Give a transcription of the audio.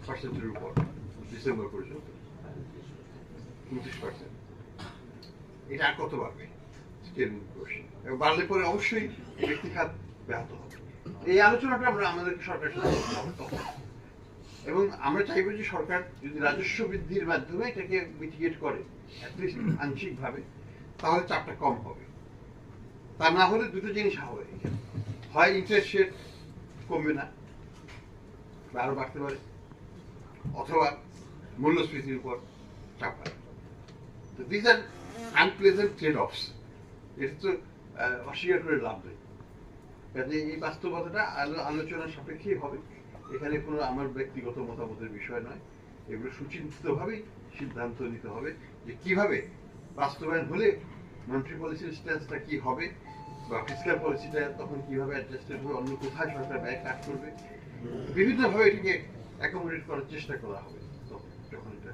পার্সেন্টের উপর ডিসেম্বর পর্যন্ত 29%। এটা আর কত বাড়বে? এবং বাড়লে পরে অবশ্যই ব্যক্তি খাত ব্যাহত হবে। এই আলোচনাটা আমরা আমাদের সরকারের সাথে করতে হবে তখন। এবং আমরা চাইবো যে সরকার যদি রাজস্ব বৃদ্ধির মাধ্যমে এটাকে মিটিগেট করে অ্যাটলিস্ট আংশিকভাবে, তাহলে চাপটা কম হবে। তা না হলে দুটো জিনিস হবে, হয় ইন্টারেস্ট রেট কমবে না বা আরো বাড়তে পারে, অথবা মূল্যস্ফীতির উপর চাপ বাড়বে। তো দিস আর আনপ্লেজেন্ট ট্রেড অফস, এটা তো অস্বীকার করে লাভ নেই। কাজে এই বাস্তবতাটা আলোচনার সাপেক্ষেই হবে। এখানে কোনো আমার ব্যক্তিগত মতামতের বিষয় নয়, এগুলো সুচিন্তিতভাবেই সিদ্ধান্ত নিতে হবে যে কিভাবে বাস্তবায়ন হলে মনিটারি পলিসির স্ট্যান্সটা কি হবে, বা ফিসক্যাল পলিসিটা তখন কিভাবে অ্যাডজাস্টেড হবে, অন্য কোথায় সরকার ব্যয় কাট করবে, বিভিন্নভাবে এটাকে অ্যাকোমোডেট করার চেষ্টা করা হবে তখন, যখন এটা